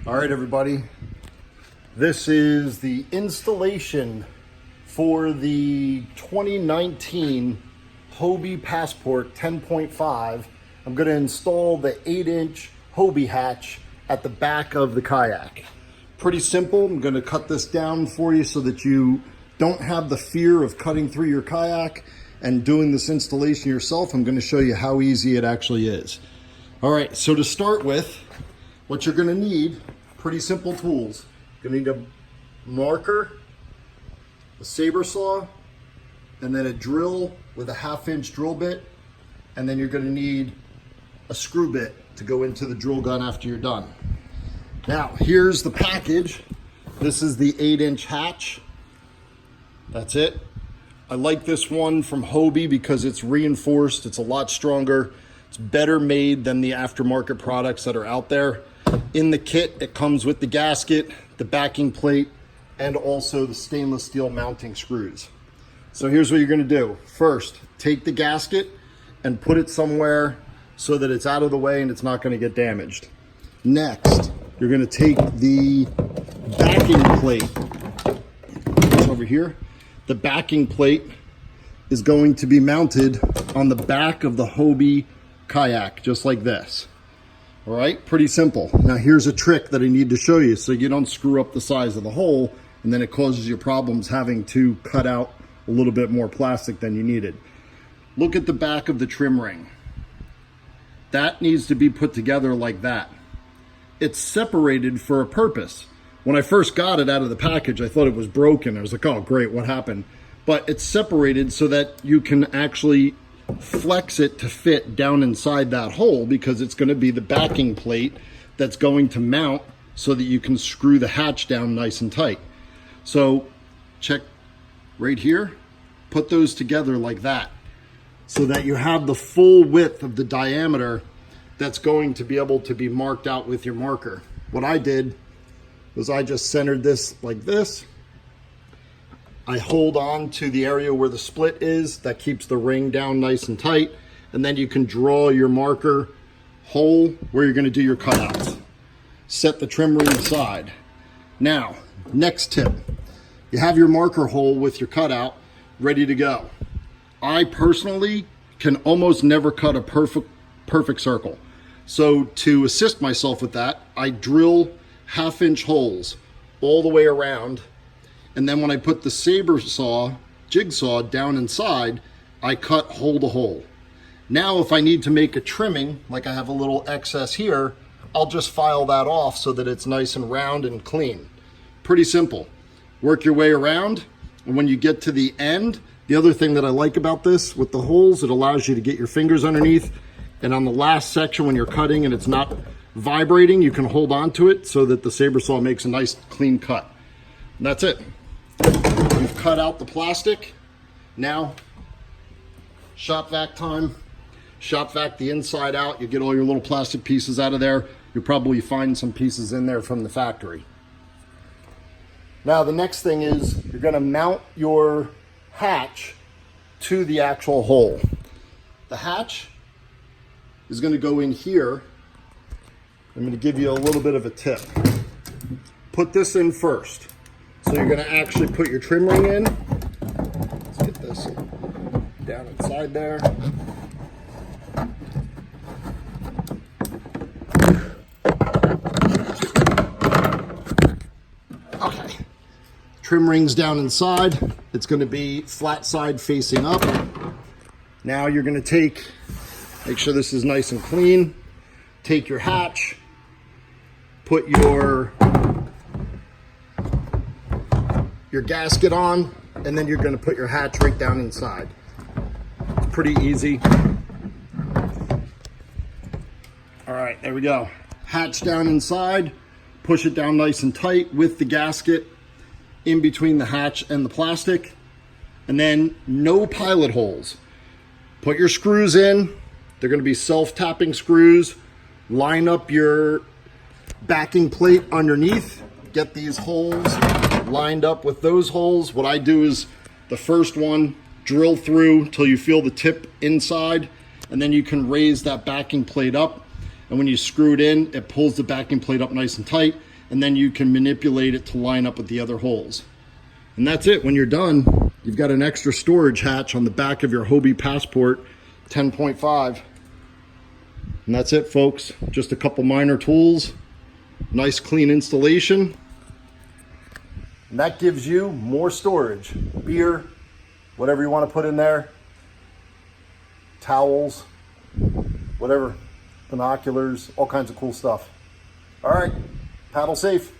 All right, everybody. This is the installation for the 2019 Hobie Passport 10.5. I'm going to install the 8-inch Hobie hatch at the back of the kayak. Pretty simple. I'm going to cut this down for you so that you don't have the fear of cutting through your kayak and doing this installation yourself. I'm going to show you how easy it actually is. All right, so to start with, what you're going to need, pretty simple tools. You're going to need a marker, a saber saw, and then a drill with a 1/2-inch drill bit, and then you're going to need a screw bit to go into the drill gun after you're done. Now, here's the package. This is the 8-inch hatch. That's it. I like this one from Hobie because it's reinforced. It's a lot stronger. It's better made than the aftermarket products that are out there. In the kit, it comes with the gasket, the backing plate, and also the stainless steel mounting screws. So here's what you're going to do. First, take the gasket and put it somewhere so that it's out of the way and it's not going to get damaged. Next, you're going to take the backing plate. It's over here. The backing plate is going to be mounted on the back of the Hobie kayak, just like this. All right, pretty simple. Now here's a trick that I need to show you so you don't screw up the size of the hole and then it causes you problems having to cut out a little bit more plastic than you needed. Look at the back of the trim ring. That needs to be put together like that. It's separated for a purpose. When I first got it out of the package, I thought it was broken. I was like, oh great, what happened? But it's separated so that you can actually flex it to fit down inside that hole, because it's going to be the backing plate that's going to mount so that you can screw the hatch down nice and tight. So check right here, put those together like that so that you have the full width of the diameter that's going to be able to be marked out with your marker. What I did was I just centered this like this. I hold on to the area where the split is. That keeps the ring down nice and tight. And then you can draw your marker hole where you're going to do your cutouts. Set the trim ring aside. Now, next tip. You have your marker hole with your cutout ready to go. I personally can almost never cut a perfect circle. So to assist myself with that, I drill 1/2-inch holes all the way around. And then when I put the saber saw, jigsaw down inside, I cut hole to hole. Now if I need to make a trimming, like I have a little excess here, I'll just file that off so that it's nice and round and clean. Pretty simple. Work your way around, and when you get to the end, the other thing that I like about this with the holes, it allows you to get your fingers underneath, and on the last section when you're cutting and it's not vibrating, you can hold on to it so that the saber saw makes a nice clean cut. And that's it. We've cut out the plastic. Now, shop vac time. Shop vac the inside out. You get all your little plastic pieces out of there. You'll probably find some pieces in there from the factory. Now, the next thing is you're going to mount your hatch to the actual hole. The hatch is going to go in here. I'm going to give you a little bit of a tip. Put this in first. So you're going to actually put your trim ring in. Let's get this down inside there. Okay. Trim ring's down inside. It's going to be flat side facing up. Now you're going to make sure this is nice and clean. Take your hatch, put your gasket on, and then you're going to put your hatch right down inside. It's pretty easy. All right, there we go. Hatch down inside, push it down nice and tight with the gasket in between the hatch and the plastic, and then no pilot holes. Put your screws in. They're going to be self-tapping screws. Line up your backing plate underneath. Get these holes lined up with those holes. What I do is the first one, drill through till you feel the tip inside, and then you can raise that backing plate up, and when you screw it in, it pulls the backing plate up nice and tight, and then you can manipulate it to line up with the other holes. And that's it. When you're done, you've got an extra storage hatch on the back of your Hobie Passport 10.5. And that's it, folks. Just a couple minor tools, nice clean installation. And that gives you more storage. Beer, whatever you want to put in there, towels, whatever, binoculars, all kinds of cool stuff. All right, paddle safe.